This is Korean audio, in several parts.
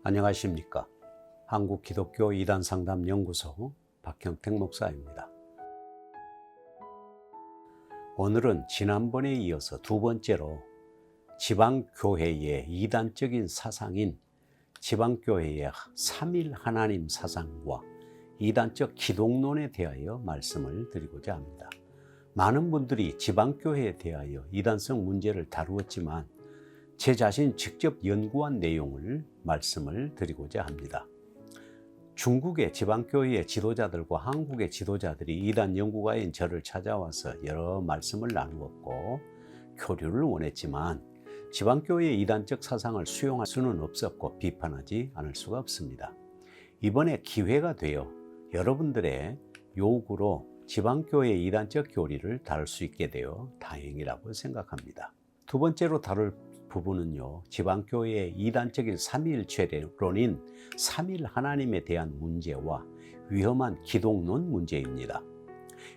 안녕하십니까. 한국기독교 이단상담연구소 박형택 목사입니다. 오늘은 지난번에 이어서 두 번째로 지방교회의 이단적인 사상인 지방교회의 삼일 하나님 사상과 이단적 기독론에 대하여 말씀을 드리고자 합니다. 많은 분들이 지방교회에 대하여 이단성 문제를 다루었지만 제 자신 직접 연구한 내용을 말씀을 드리고자 합니다. 중국의 지방교회의 지도자들과 한국의 지도자들이 이단 연구가인 저를 찾아와서 여러 말씀을 나누었고 교류를 원했지만 지방교회의 이단적 사상을 수용할 수는 없었고 비판하지 않을 수가 없습니다. 이번에 기회가 되어 여러분들의 요구로 지방교회의 이단적 교리를 다룰 수 있게 되어 다행이라고 생각합니다. 두 번째로 다룰 부분은요, 지방교회의 이단적인 삼위일체론인 삼일 하나님에 대한 문제와 위험한 기독론 문제입니다.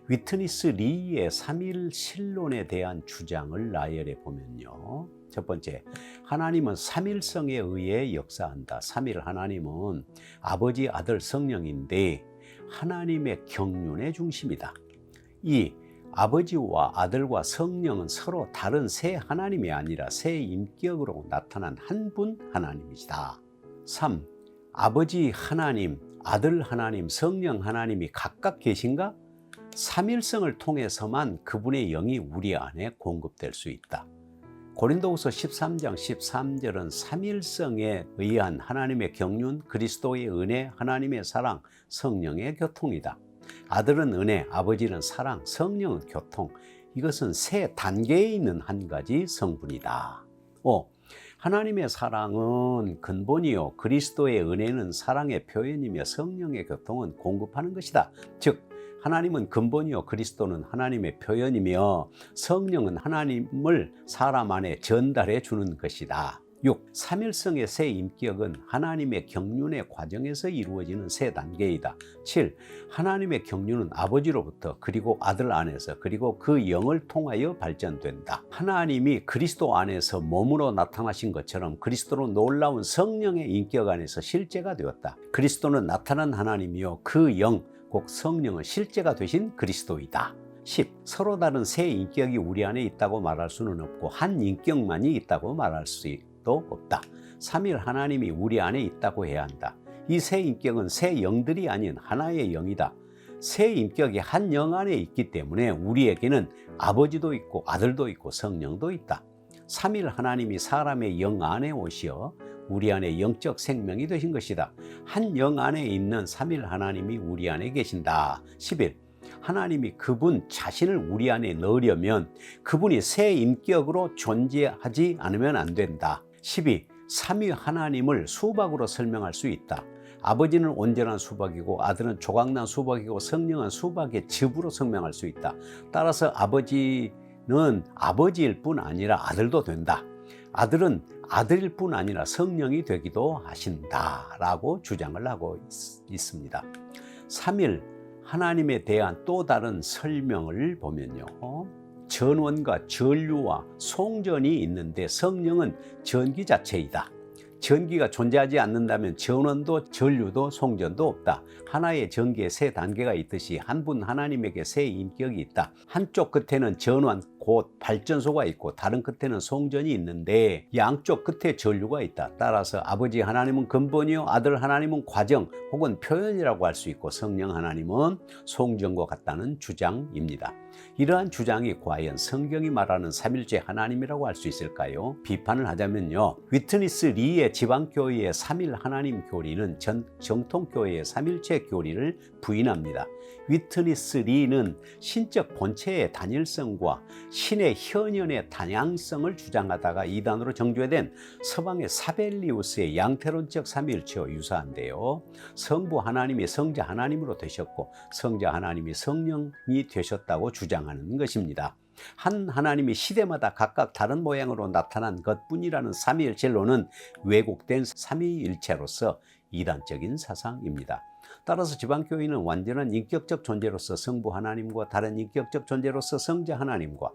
위트니스 리의 삼일신론에 대한 주장을 나열해 보면요, 첫 번째, 하나님은 삼일성에 의해 역사한다. 삼일 하나님은 아버지, 아들, 성령인데 하나님의 경륜의 중심이다. 이 아버지와 아들과 성령은 서로 다른 세 하나님이 아니라 세 인격으로 나타난 한 분 하나님이시다. 3. 아버지 하나님, 아들 하나님, 성령 하나님이 각각 계신가? 삼일성을 통해서만 그분의 영이 우리 안에 공급될 수 있다. 고린도후서 13장 13절은 삼일성에 의한 하나님의 경륜, 그리스도의 은혜, 하나님의 사랑, 성령의 교통이다. 아들은 은혜, 아버지는 사랑, 성령은 교통. 이것은 세 단계에 있는 한 가지 성분이다. 5. 하나님의 사랑은 근본이요, 그리스도의 은혜는 사랑의 표현이며 성령의 교통은 공급하는 것이다. 즉 하나님은 근본이요, 그리스도는 하나님의 표현이며 성령은 하나님을 사람 안에 전달해 주는 것이다. 6. 삼일성의 세 인격은 하나님의 경륜의 과정에서 이루어지는 세 단계이다. 7. 하나님의 경륜은 아버지로부터 그리고 아들 안에서 그리고 그 영을 통하여 발전된다. 하나님이 그리스도 안에서 몸으로 나타나신 것처럼 그리스도로 놀라운 성령의 인격 안에서 실제가 되었다. 그리스도는 나타난 하나님이요, 그 영, 곧 성령은 실제가 되신 그리스도이다. 10. 서로 다른 세 인격이 우리 안에 있다고 말할 수는 없고 한 인격만이 있다고 말할 수도 없다. 삼일 하나님이 우리 안에 있다고 해야 한다. 이 세 인격은 세 영들이 아닌 하나의 영이다. 세 인격이 한 영 안에 있기 때문에 우리에게는 아버지도 있고 아들도 있고 성령도 있다. 삼일 하나님이 사람의 영 안에 오시어 우리 안에 영적 생명이 되신 것이다. 한 영 안에 있는 삼일 하나님이 우리 안에 계신다. 11. 하나님이 그분 자신을 우리 안에 넣으려면 그분이 새 인격으로 존재하지 않으면 안 된다. 12. 삼위 하나님을 수박으로 설명할 수 있다. 아버지는 온전한 수박이고 아들은 조각난 수박이고 성령은 수박의 즙으로 설명할 수 있다. 따라서 아버지는 아버지일 뿐 아니라 아들도 된다. 아들은 아들일 뿐 아니라 성령이 되기도 하신다라고 주장을 하고 있습니다. 3일 하나님에 대한 또 다른 설명을 보면요, 전원과 전류와 송전이 있는데 성령은 전기 자체이다. 전기가 존재하지 않는다면 전원도 전류도 송전도 없다. 하나의 전기에 세 단계가 있듯이 한 분 하나님에게 세 인격이 있다. 한쪽 끝에는 전원 곧 발전소가 있고 다른 끝에는 송전이 있는데 양쪽 끝에 전류가 있다. 따라서 아버지 하나님은 근본이요, 아들 하나님은 과정 혹은 표현이라고 할 수 있고 성령 하나님은 송전과 같다는 주장입니다. 이러한 주장이 과연 성경이 말하는 삼일째 하나님이라고 할 수 있을까요? 비판을 하자면요, 위트니스 리의 지방교회의 삼일 하나님 교리는 정통교회의 삼일체 교리를 부인합니다. 위트니스 리는 신적 본체의 단일성과 신의 현현의 다양성을 주장하다가 이단으로 정죄된 서방의 사벨리우스의 양태론적 삼위일체와 유사한데요, 성부 하나님이 성자 하나님으로 되셨고 성자 하나님이 성령이 되셨다고 주장하는 것입니다. 한 하나님이 시대마다 각각 다른 모양으로 나타난 것뿐이라는 삼위일체론은 왜곡된 삼위일체로서 이단적인 사상입니다. 따라서 지방교회는 완전한 인격적 존재로서 성부 하나님과 다른 인격적 존재로서 성자 하나님과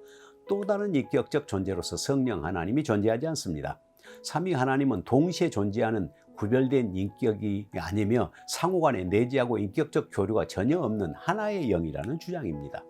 또 다른 인격적 존재로서 성령 하나님이 존재하지 않습니다. 삼위 하나님은 동시에 존재하는 구별된 인격이 아니며 상호간에 내재하고 인격적 교류가 전혀 없는 하나의 영이라는 주장입니다.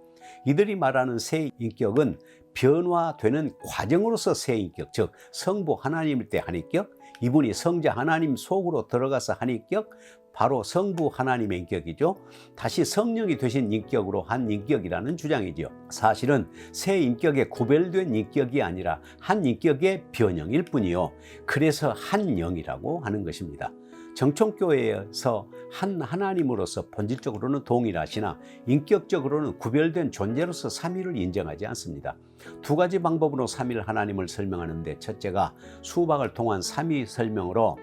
이들이 말하는 새 인격은 변화되는 과정으로서 새 인격, 즉 성부 하나님일 때 한 인격, 이분이 성자 하나님 속으로 들어가서 한 인격, 바로 성부 하나님의 인격이죠. 다시 성령이 되신 인격으로 한 인격이라는 주장이죠. 사실은 새 인격의 구별된 인격이 아니라 한 인격의 변형일 뿐이요. 그래서 한 영이라고 하는 것입니다. 정통교회에서 한 하나님으로서 본질적으로는 동일하시나 인격적으로는 구별된 존재로서 삼위를 인정하지 않습니다. 두 가지 방법으로 삼위 하나님을 설명하는데, 첫째가 수박을 통한 삼위 설명으로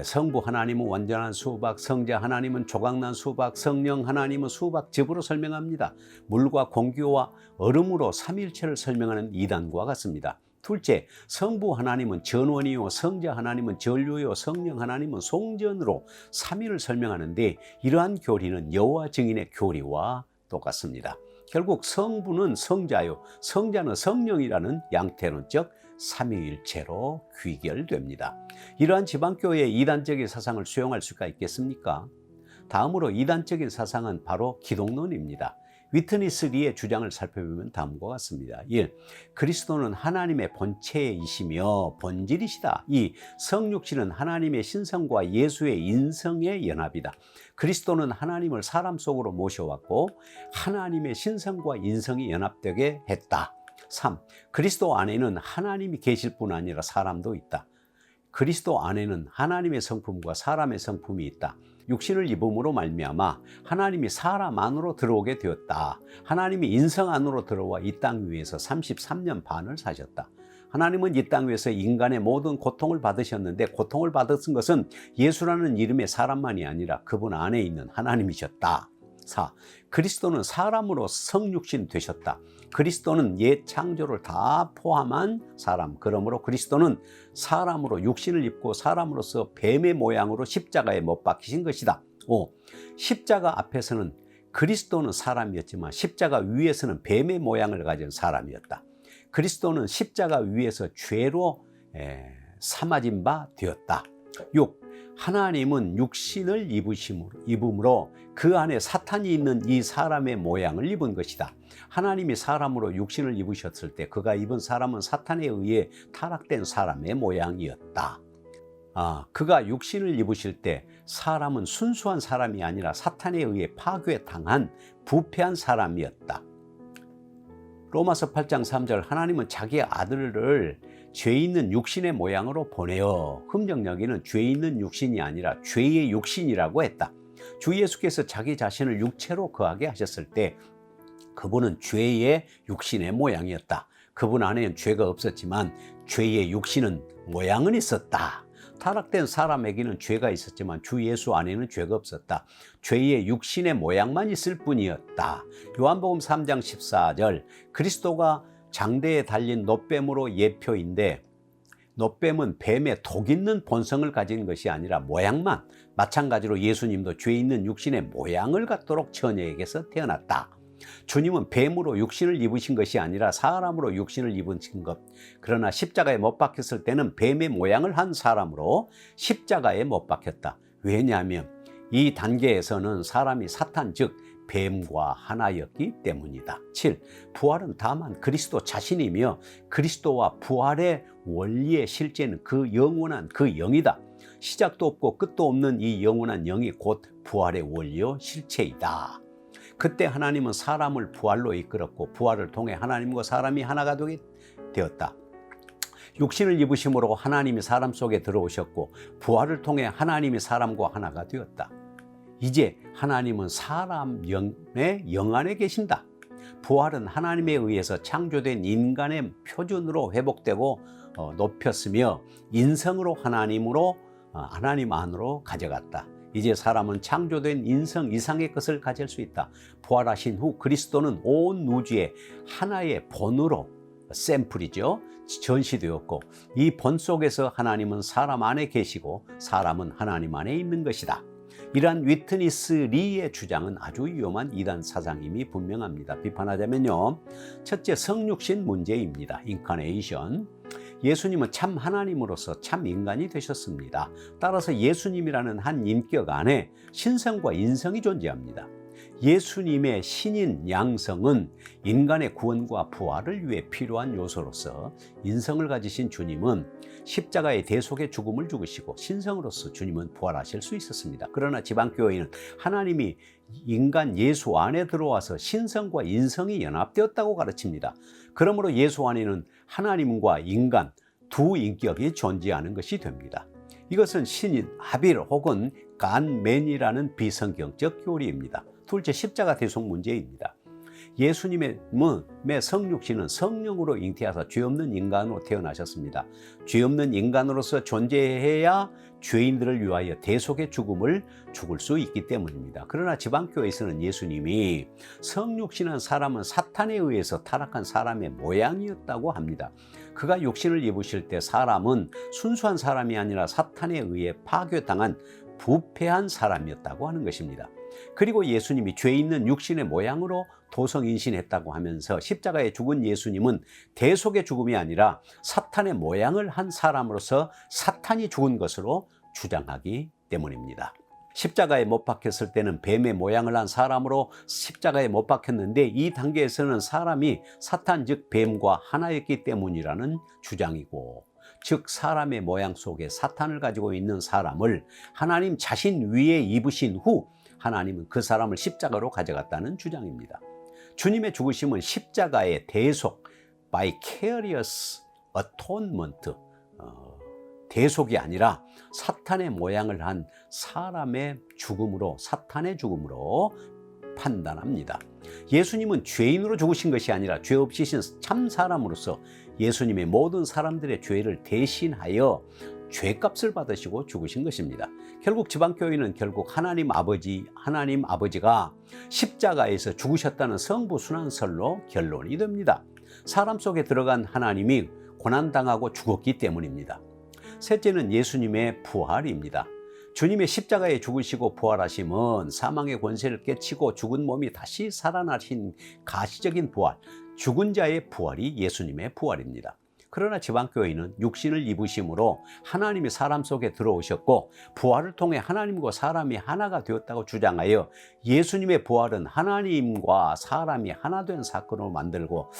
성부 하나님은 완전한 수박, 성자 하나님은 조각난 수박, 성령 하나님은 수박즙으로 설명합니다. 물과 공기와 얼음으로 삼위일체를 설명하는 이단과 같습니다. 둘째, 성부 하나님은 전원이요, 성자 하나님은 전류요, 성령 하나님은 송전으로 삼위를 설명하는데, 이러한 교리는 여호와 증인의 교리와 똑같습니다. 결국 성부는 성자요, 성자는 성령이라는 양태론적 삼위일체로 귀결됩니다. 이러한 지방교회의 이단적인 사상을 수용할 수가 있겠습니까? 다음으로 이단적인 사상은 바로 기독론입니다. 위트니스 리의 주장을 살펴보면 다음과 같습니다. 1. 그리스도는 하나님의 본체이시며 본질이시다. 2. 성육신은 하나님의 신성과 예수의 인성의 연합이다. 그리스도는 하나님을 사람 속으로 모셔왔고 하나님의 신성과 인성이 연합되게 했다. 3. 그리스도 안에는 하나님이 계실 뿐 아니라 사람도 있다. 그리스도 안에는 하나님의 성품과 사람의 성품이 있다. 육신을 입음으로 말미암아 하나님이 사람 안으로 들어오게 되었다. 하나님이 인성 안으로 들어와 이 땅 위에서 33년 반을 사셨다. 하나님은 이 땅 위에서 인간의 모든 고통을 받으셨는데, 고통을 받으신 것은 예수라는 이름의 사람만이 아니라 그분 안에 있는 하나님이셨다. 4. 그리스도는 사람으로 성육신 되셨다. 그리스도는 옛 창조를 다 포함한 사람, 그러므로 그리스도는 사람으로 육신을 입고 사람으로서 뱀의 모양으로 십자가에 못 박히신 것이다. 5. 십자가 앞에서는 그리스도는 사람이었지만 십자가 위에서는 뱀의 모양을 가진 사람이었다. 그리스도는 십자가 위에서 죄로 삼아진 바 되었다. 6. 하나님은 육신을 입음으로 그 안에 사탄이 있는 이 사람의 모양을 입은 것이다. 하나님이 사람으로 육신을 입으셨을 때 그가 입은 사람은 사탄에 의해 타락된 사람의 모양이었다. 그가 육신을 입으실 때 사람은 순수한 사람이 아니라 사탄에 의해 파괴당한 부패한 사람이었다. 로마서 8장 3절, 하나님은 자기의 아들을 죄 있는 육신의 모양으로 보내어 흠정 여기는 죄 있는 육신이 아니라 죄의 육신이라고 했다. 주 예수께서 자기 자신을 육체로 거하게 하셨을 때 그분은 죄의 육신의 모양이었다. 그분 안에는 죄가 없었지만 죄의 육신은 모양은 있었다. 타락된 사람에게는 죄가 있었지만 주 예수 안에는 죄가 없었다. 죄의 육신의 모양만 있을 뿐이었다. 요한복음 3장 14절, 그리스도가 장대에 달린 놋뱀으로 예표인데, 놋뱀은 뱀의 독 있는 본성을 가진 것이 아니라 모양만, 마찬가지로 예수님도 죄 있는 육신의 모양을 갖도록 처녀에게서 태어났다. 주님은 뱀으로 육신을 입으신 것이 아니라 사람으로 육신을 입으신 것. 그러나 십자가에 못 박혔을 때는 뱀의 모양을 한 사람으로 십자가에 못 박혔다. 왜냐하면 이 단계에서는 사람이 사탄 즉 뱀과 하나였기 때문이다. 7. 부활은 다만 그리스도 자신이며 그리스도와 부활의 원리의 실제는 그 영원한 그 영이다. 시작도 없고 끝도 없는 이 영원한 영이 곧 부활의 원리요 실체이다. 그때 하나님은 사람을 부활로 이끌었고 부활을 통해 하나님과 사람이 하나가 되게 되었다. 육신을 입으심으로 하나님이 사람 속에 들어오셨고 부활을 통해 하나님이 사람과 하나가 되었다. 이제 하나님은 사람 영의 영 안에 계신다. 부활은 하나님에 의해서 창조된 인간의 표준으로 회복되고 높였으며 인성으로 하나님 안으로 가져갔다. 이제 사람은 창조된 인성 이상의 것을 가질 수 있다. 부활하신 후 그리스도는 온 우주의 하나의 본으로, 샘플이죠, 전시되었고 이 본 속에서 하나님은 사람 안에 계시고 사람은 하나님 안에 있는 것이다. 이러한 위트니스 리의 주장은 아주 위험한 이단 사상임이 분명합니다. 비판하자면요, 첫째, 성육신 문제입니다. 인카네이션. 예수님은 참 하나님으로서 참 인간이 되셨습니다. 따라서 예수님이라는 한 인격 안에 신성과 인성이 존재합니다. 예수님의 신인 양성은 인간의 구원과 부활을 위해 필요한 요소로서 인성을 가지신 주님은 십자가의 대속의 죽음을 죽으시고 신성으로서 주님은 부활하실 수 있었습니다. 그러나 지방교회는 하나님이 인간 예수 안에 들어와서 신성과 인성이 연합되었다고 가르칩니다. 그러므로 예수 안에는 하나님과 인간 두 인격이 존재하는 것이 됩니다. 이것은 신인 하빌 혹은 간맨이라는 비성경적 교리입니다. 둘째, 십자가 대속 문제입니다. 예수님의 성육신은 성령으로 잉태하사 죄 없는 인간으로 태어나셨습니다. 죄 없는 인간으로서 존재해야 죄인들을 위하여 대속의 죽음을 죽을 수 있기 때문입니다. 그러나 지방교회에서는 예수님이 성육신한 사람은 사탄에 의해서 타락한 사람의 모양이었다고 합니다. 그가 육신을 입으실 때 사람은 순수한 사람이 아니라 사탄에 의해 파괴당한 부패한 사람이었다고 하는 것입니다. 그리고 예수님이 죄 있는 육신의 모양으로 도성인신했다고 하면서 십자가에 죽은 예수님은 대속의 죽음이 아니라 사탄의 모양을 한 사람으로서 사탄이 죽은 것으로 주장하기 때문입니다. 십자가에 못 박혔을 때는 뱀의 모양을 한 사람으로 십자가에 못 박혔는데 이 단계에서는 사람이 사탄 즉 뱀과 하나였기 때문이라는 주장이고, 즉 사람의 모양 속에 사탄을 가지고 있는 사람을 하나님 자신 위에 입으신 후 하나님은 그 사람을 십자가로 가져갔다는 주장입니다. 주님의 죽으심은 십자가의 대속, vicarious atonement, 대속이 아니라 사탄의 모양을 한 사람의 죽음으로, 사탄의 죽음으로 판단합니다. 예수님은 죄인으로 죽으신 것이 아니라 죄 없으신 참 사람으로서 예수님의 모든 사람들의 죄를 대신하여 죄값을 받으시고 죽으신 것입니다. 결국 지방교회는 결국 하나님 아버지가 십자가에서 죽으셨다는 성부순환설로 결론이 됩니다. 사람 속에 들어간 하나님이 고난당하고 죽었기 때문입니다. 셋째는 예수님의 부활입니다. 주님의 십자가에 죽으시고 부활하심은 사망의 권세를 깨치고 죽은 몸이 다시 살아나신 가시적인 부활, 죽은 자의 부활이 예수님의 부활입니다. 그러나 지방교회는 육신을 입으심으로 하나님이 사람 속에 들어오셨고 부활을 통해 하나님과 사람이 하나가 되었다고 주장하여 예수님의 부활은 하나님과 사람이 하나 된 사건으로 만들고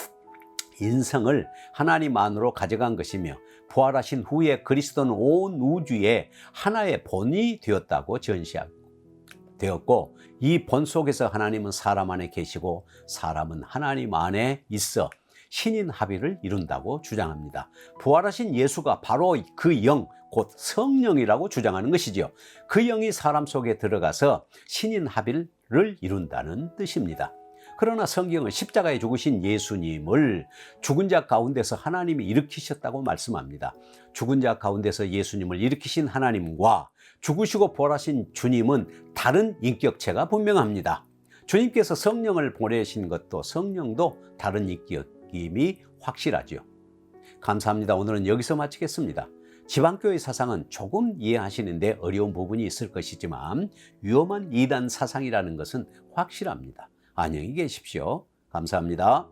인성을 하나님 안으로 가져간 것이며, 부활하신 후에 그리스도는 온 우주에 하나의 본이 되었다고 전시되었고, 이 본 속에서 하나님은 사람 안에 계시고 사람은 하나님 안에 있어 신인 합의를 이룬다고 주장합니다. 부활하신 예수가 바로 그 영, 곧 성령이라고 주장하는 것이죠. 그 영이 사람 속에 들어가서 신인 합의를 이룬다는 뜻입니다. 그러나 성경은 십자가에 죽으신 예수님을 죽은 자 가운데서 하나님이 일으키셨다고 말씀합니다. 죽은 자 가운데서 예수님을 일으키신 하나님과 죽으시고 부활하신 주님은 다른 인격체가 분명합니다. 주님께서 성령을 보내신 것도 성령도 다른 인격임이 확실하죠. 감사합니다. 오늘은 여기서 마치겠습니다. 지방교회 사상은 조금 이해하시는데 어려운 부분이 있을 것이지만 위험한 이단 사상이라는 것은 확실합니다. 안녕히 계십시오. 감사합니다.